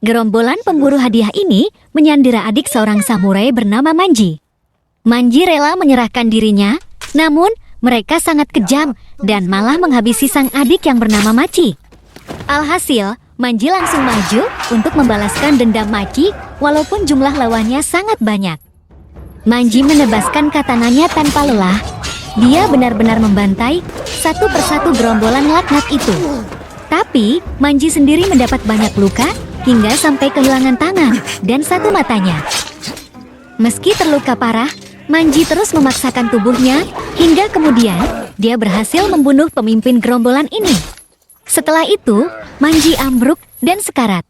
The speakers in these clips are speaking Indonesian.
Gerombolan pemburu hadiah ini menyandera adik seorang samurai bernama Manji. Manji rela menyerahkan dirinya, namun mereka sangat kejam dan malah menghabisi sang adik yang bernama Machi. Alhasil, Manji langsung maju untuk membalaskan dendam Machi walaupun jumlah lawannya sangat banyak. Manji menebaskan katananya tanpa lelah. Dia benar-benar membantai satu persatu gerombolan laknat itu. Tapi, Manji sendiri mendapat banyak luka hingga sampai kehilangan tangan dan satu matanya. Meski terluka parah, Manji terus memaksakan tubuhnya hingga kemudian dia berhasil membunuh pemimpin gerombolan ini. Setelah itu, Manji ambruk dan sekarat.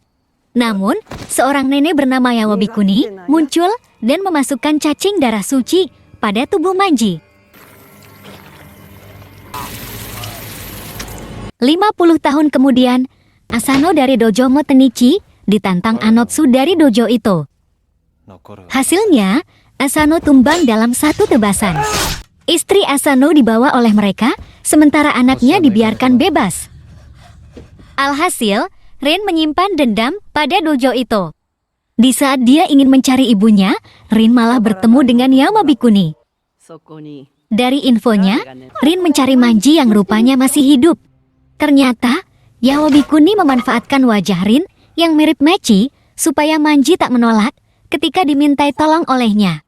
Namun, seorang nenek bernama Yawabikuni muncul dan memasukkan cacing darah suci pada tubuh Manji. 50 tahun kemudian, Asano dari dojo Motenichi ditantang Anotsu dari dojo itu. Hasilnya, Asano tumbang dalam satu tebasan. Istri Asano dibawa oleh mereka, sementara anaknya dibiarkan bebas. Alhasil, Rin menyimpan dendam pada dojo itu. Di saat dia ingin mencari ibunya, Rin malah bertemu dengan Yamabikuni. Dari infonya, Rin mencari Manji yang rupanya masih hidup. Ternyata, Yawabikuni memanfaatkan wajah Rin yang mirip Machi supaya Manji tak menolak ketika dimintai tolong olehnya.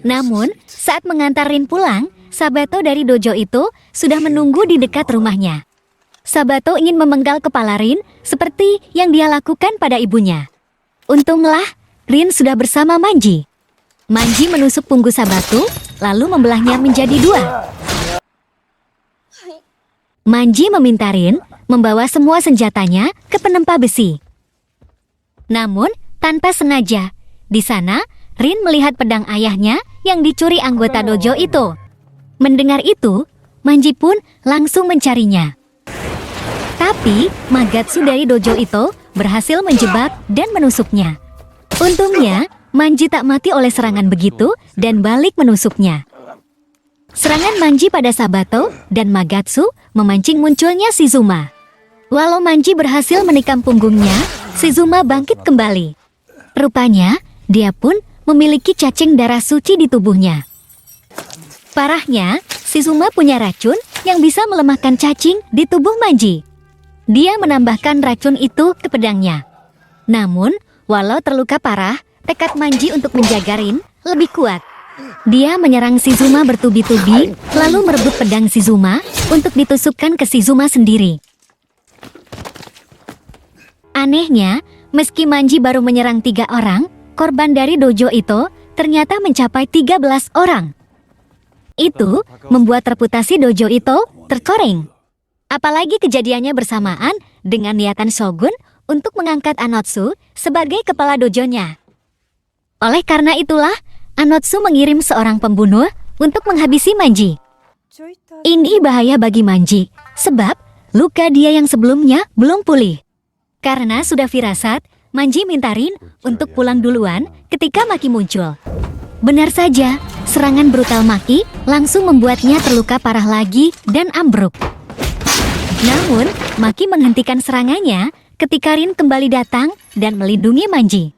Namun, saat mengantar Rin pulang, Sabato dari dojo itu sudah menunggu di dekat rumahnya. Sabato ingin memenggal kepala Rin seperti yang dia lakukan pada ibunya. Untunglah, Rin sudah bersama Manji. Manji menusuk punggung Sabato, lalu membelahnya menjadi dua. Manji meminta Rin membawa semua senjatanya ke penempa besi. Namun, tanpa sengaja, di sana Rin melihat pedang ayahnya yang dicuri anggota dojo itu. Mendengar itu, Manji pun langsung mencarinya. Tapi, Magatsu dari dojo itu berhasil menjebak dan menusuknya. Untungnya, Manji tak mati oleh serangan begitu dan balik menusuknya. Serangan Manji pada Sabato dan Magatsu memancing munculnya Shizuma. Walau Manji berhasil menikam punggungnya, Shizuma bangkit kembali. Rupanya, dia pun memiliki cacing darah suci di tubuhnya. Parahnya, Shizuma punya racun yang bisa melemahkan cacing di tubuh Manji. Dia menambahkan racun itu ke pedangnya. Namun, walau terluka parah, tekad Manji untuk menjaga Rin lebih kuat. Dia menyerang Shizuma bertubi-tubi, lalu merebut pedang Shizuma untuk ditusukkan ke Shizuma sendiri. Anehnya, meski Manji baru menyerang 3 orang, korban dari dojo itu ternyata mencapai 13 orang. Itu membuat reputasi dojo itu tercoreng. Apalagi kejadiannya bersamaan dengan niatan Shogun untuk mengangkat Anotsu sebagai kepala dojonya. Oleh karena itulah, Anotsu mengirim seorang pembunuh untuk menghabisi Manji. Ini bahaya bagi Manji, sebab luka dia yang sebelumnya belum pulih. Karena sudah firasat, Manji minta Rin untuk pulang duluan ketika Maki muncul. Benar saja, serangan brutal Maki langsung membuatnya terluka parah lagi dan ambruk. Namun, Maki menghentikan serangannya ketika Rin kembali datang dan melindungi Manji.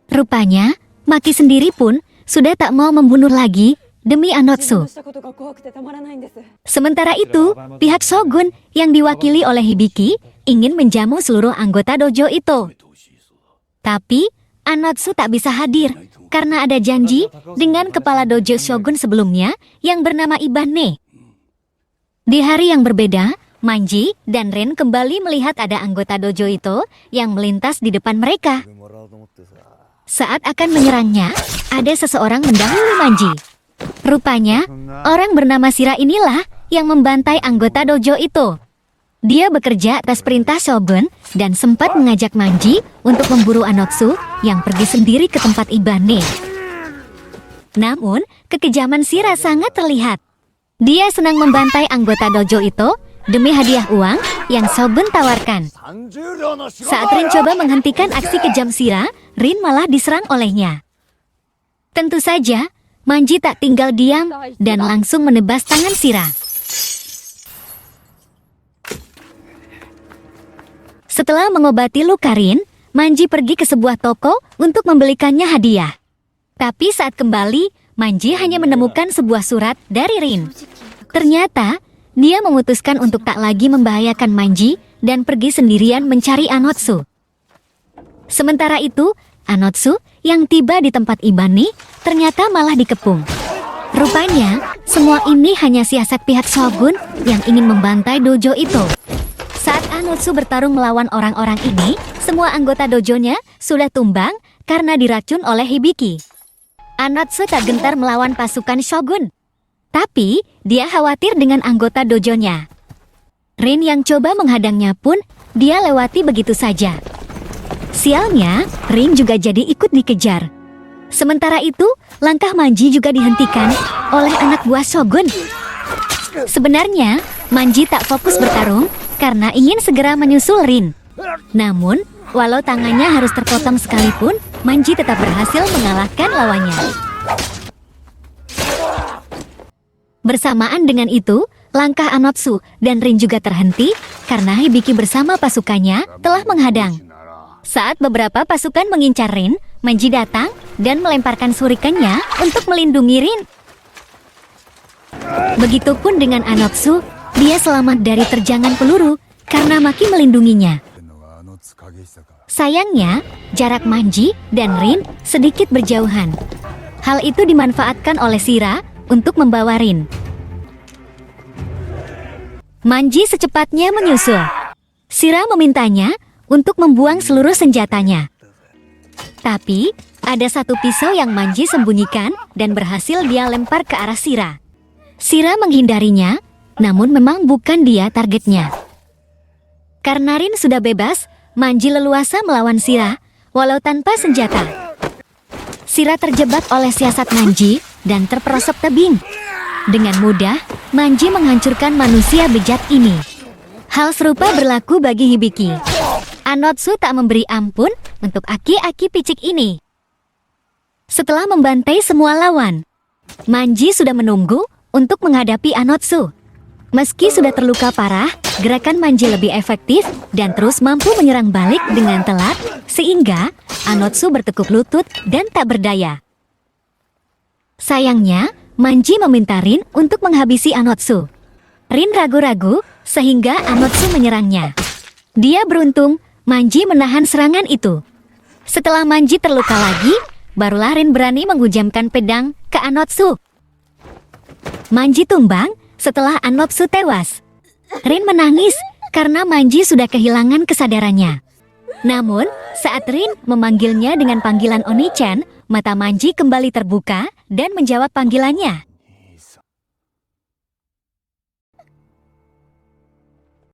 Rupanya, Maki sendiri pun sudah tak mau membunuh lagi demi Anotsu. Sementara itu, pihak Shogun yang diwakili oleh Hibiki ingin menjamu seluruh anggota dojo itu. Tapi, Anotsu tak bisa hadir karena ada janji dengan kepala dojo Shogun sebelumnya yang bernama Ibane. Di hari yang berbeda, Manji dan Rin kembali melihat ada anggota dojo itu yang melintas di depan mereka. Saat akan menyerangnya, ada seseorang mendahului Manji. Rupanya, orang bernama Shira inilah yang membantai anggota dojo itu. Dia bekerja atas perintah Shogun dan sempat mengajak Manji untuk memburu Anotsu yang pergi sendiri ke tempat Ibane. Namun, kekejaman Shira sangat terlihat. Dia senang membantai anggota dojo itu demi hadiah uang yang Shogun tawarkan. Saat Rin coba menghentikan aksi kejam Shira, Rin malah diserang olehnya. Tentu saja, Manji tak tinggal diam dan langsung menebas tangan Shira. Setelah mengobati luka Rin, Manji pergi ke sebuah toko untuk membelikannya hadiah. Tapi saat kembali, Manji hanya menemukan sebuah surat dari Rin. Ternyata, dia memutuskan untuk tak lagi membahayakan Manji dan pergi sendirian mencari Anotsu. Sementara itu, Anotsu yang tiba di tempat Ibani ternyata malah dikepung. Rupanya, semua ini hanya siasat pihak Shogun yang ingin membantai dojo itu. Saat Anotsu bertarung melawan orang-orang ini, semua anggota dojonya sudah tumbang karena diracun oleh Hibiki. Anotsu tak gentar melawan pasukan Shogun. Tapi, dia khawatir dengan anggota dojonya. Rin yang coba menghadangnya pun, dia lewati begitu saja. Sialnya, Rin juga jadi ikut dikejar. Sementara itu, langkah Manji juga dihentikan oleh anak buah Shogun. Sebenarnya, Manji tak fokus bertarung karena ingin segera menyusul Rin. Namun, walau tangannya harus terpotong sekalipun, Manji tetap berhasil mengalahkan lawannya. Bersamaan dengan itu, langkah Anotsu dan Rin juga terhenti karena Hibiki bersama pasukannya telah menghadang. Saat beberapa pasukan mengincar Rin, Manji datang dan melemparkan shurikennya untuk melindungi Rin. Begitupun dengan Anotsu, dia selamat dari terjangan peluru karena Maki melindunginya. Sayangnya, jarak Manji dan Rin sedikit berjauhan. Hal itu dimanfaatkan oleh Shira untuk membawa Rin. Manji secepatnya menyusul. Shira memintanya untuk membuang seluruh senjatanya. Tapi, ada satu pisau yang Manji sembunyikan dan berhasil dia lempar ke arah Shira. Shira menghindarinya, namun memang bukan dia targetnya. Karena Rin sudah bebas, Manji leluasa melawan Shira, walau tanpa senjata. Shira terjebak oleh siasat Manji dan terperosok tebing. Dengan mudah, Manji menghancurkan manusia bejat ini. Hal serupa berlaku bagi Hibiki. Anotsu tak memberi ampun untuk aki-aki picik ini. Setelah membantai semua lawan, Manji sudah menunggu untuk menghadapi Anotsu. Meski sudah terluka parah, gerakan Manji lebih efektif dan terus mampu menyerang balik dengan telat, sehingga Anotsu bertekuk lutut dan tak berdaya. Sayangnya, Manji meminta Rin untuk menghabisi Anotsu. Rin ragu-ragu, sehingga Anotsu menyerangnya. Dia beruntung, Manji menahan serangan itu. Setelah Manji terluka lagi, barulah Rin berani menghujamkan pedang ke Anotsu. Manji tumbang setelah Anotsu tewas. Rin menangis karena Manji sudah kehilangan kesadarannya. Namun, saat Rin memanggilnya dengan panggilan Oni-chan, mata Manji kembali terbuka dan menjawab panggilannya.